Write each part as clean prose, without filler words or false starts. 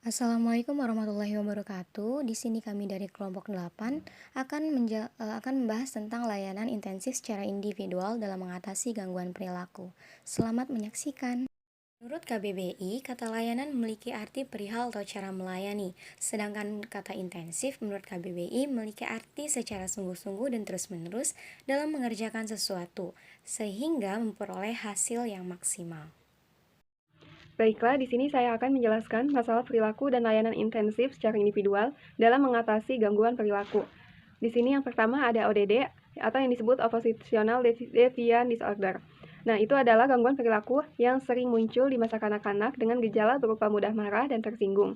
Assalamualaikum warahmatullahi wabarakatuh. Di sini kami dari kelompok 8 akan membahas tentang layanan intensif secara individual dalam mengatasi gangguan perilaku. Selamat menyaksikan. Menurut KBBI, kata layanan memiliki arti perihal atau cara melayani, sedangkan kata intensif menurut KBBI memiliki arti secara sungguh-sungguh dan terus-menerus dalam mengerjakan sesuatu, sehingga memperoleh hasil yang maksimal. Baiklah, di sini saya akan menjelaskan masalah perilaku dan layanan intensif secara individual dalam mengatasi gangguan perilaku. Di sini yang pertama ada ODD atau yang disebut Oppositional Deviant Disorder. Nah, itu adalah gangguan perilaku yang sering muncul di masa kanak-kanak dengan gejala berupa mudah marah dan tersinggung.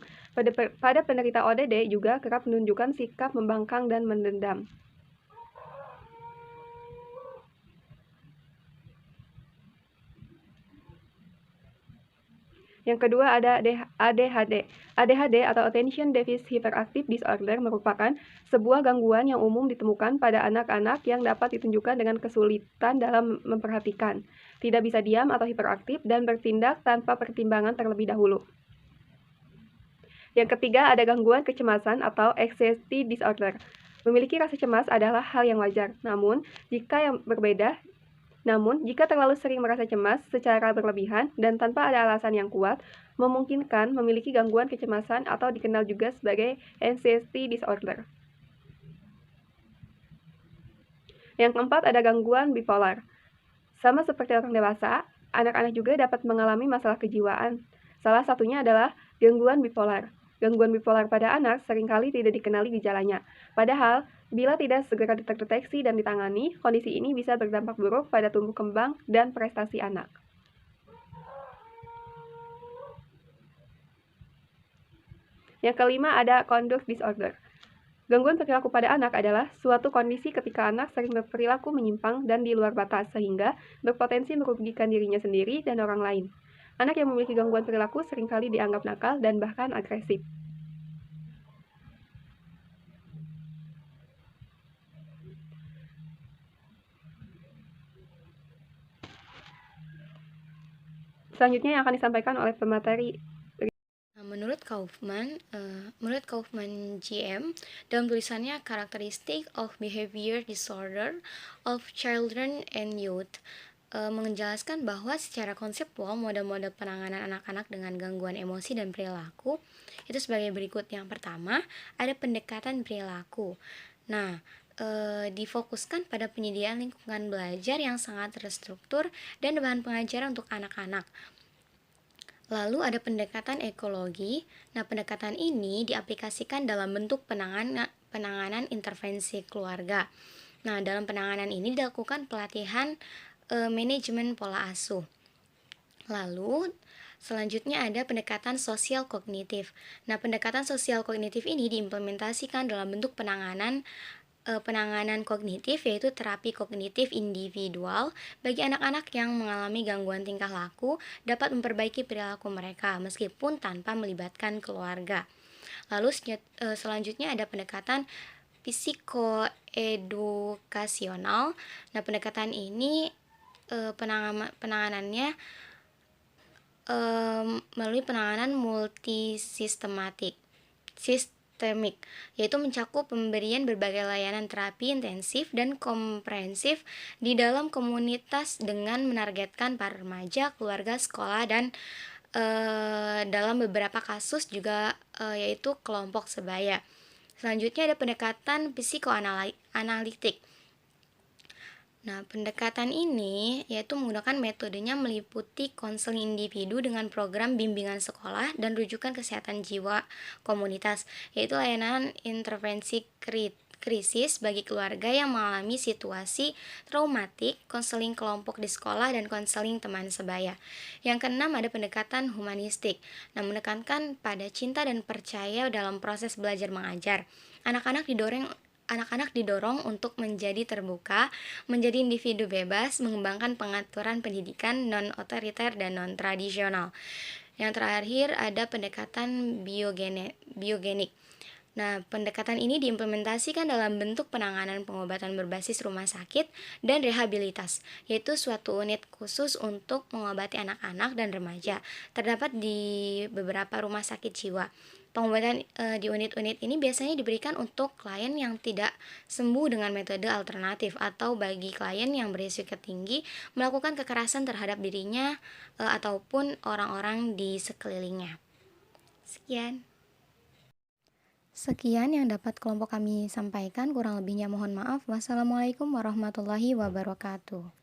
Pada penderita ODD juga kerap menunjukkan sikap membangkang dan mendendam. Yang kedua ada ADHD. ADHD atau Attention Deficit Hyperactive Disorder merupakan sebuah gangguan yang umum ditemukan pada anak-anak yang dapat ditunjukkan dengan kesulitan dalam memperhatikan, tidak bisa diam atau hiperaktif, dan bertindak tanpa pertimbangan terlebih dahulu. Yang ketiga ada gangguan kecemasan atau Anxiety Disorder. Memiliki rasa cemas adalah hal yang wajar, namun jika terlalu sering merasa cemas secara berlebihan dan tanpa ada alasan yang kuat, memungkinkan memiliki gangguan kecemasan atau dikenal juga sebagai anxiety disorder. Yang keempat ada gangguan bipolar. Sama seperti orang dewasa, anak-anak juga dapat mengalami masalah kejiwaan. Salah satunya adalah gangguan bipolar. Gangguan bipolar pada anak seringkali tidak dikenali gejalanya. Padahal, bila tidak segera terdeteksi dan ditangani, kondisi ini bisa berdampak buruk pada tumbuh kembang dan prestasi anak. Yang kelima ada conduct disorder. Gangguan perilaku pada anak adalah suatu kondisi ketika anak sering berperilaku menyimpang dan di luar batas sehingga berpotensi merugikan dirinya sendiri dan orang lain. Anak yang memiliki gangguan perilaku seringkali dianggap nakal dan bahkan agresif. Selanjutnya yang akan disampaikan oleh pemateri. Menurut Kaufman GM, dalam tulisannya Characteristic of Behavior Disorder of Children and Youth, menjelaskan bahwa secara konseptual mode-mode penanganan anak-anak dengan gangguan emosi dan perilaku itu sebagai berikut. Yang pertama, ada pendekatan perilaku. Nah, difokuskan pada penyediaan lingkungan belajar yang sangat terstruktur dan bahan pengajaran untuk anak-anak. Lalu ada pendekatan ekologi. Nah, pendekatan ini diaplikasikan dalam bentuk penanganan intervensi keluarga. Nah, dalam penanganan ini dilakukan pelatihan manajemen pola asuh. Lalu selanjutnya ada pendekatan sosial kognitif. Nah, pendekatan sosial kognitif ini diimplementasikan dalam bentuk penanganan kognitif, yaitu terapi kognitif individual bagi anak-anak yang mengalami gangguan tingkah laku dapat memperbaiki perilaku mereka meskipun tanpa melibatkan keluarga. Lalu selanjutnya ada pendekatan psikoedukasional. Nah, pendekatan ini penanganannya melalui penanganan multisistemik, yaitu mencakup pemberian berbagai layanan terapi intensif dan komprehensif di dalam komunitas dengan menargetkan para remaja, keluarga, sekolah, dan dalam beberapa kasus juga yaitu kelompok sebaya. Selanjutnya ada pendekatan psikoanalitik. Nah, pendekatan ini yaitu menggunakan metodenya meliputi konseling individu dengan program bimbingan sekolah dan rujukan kesehatan jiwa komunitas, yaitu layanan intervensi krisis bagi keluarga yang mengalami situasi traumatik, konseling kelompok di sekolah, dan konseling teman sebaya. Yang keenam ada pendekatan humanistik. Nah, menekankan pada cinta dan percaya dalam proses belajar mengajar. Anak-anak didorong untuk menjadi terbuka, menjadi individu bebas, mengembangkan pengaturan pendidikan non-otoriter dan non-tradisional. Yang terakhir ada pendekatan biogenik. Nah, pendekatan ini diimplementasikan dalam bentuk penanganan pengobatan berbasis rumah sakit dan rehabilitas, yaitu suatu unit khusus untuk mengobati anak-anak dan remaja. Terdapat di beberapa rumah sakit jiwa. Pengobatan di unit-unit ini biasanya diberikan untuk klien yang tidak sembuh dengan metode alternatif atau bagi klien yang berisiko tinggi melakukan kekerasan terhadap dirinya ataupun orang-orang di sekelilingnya. Sekian. Sekian yang dapat kelompok kami sampaikan, kurang lebihnya mohon maaf. Wassalamualaikum warahmatullahi wabarakatuh.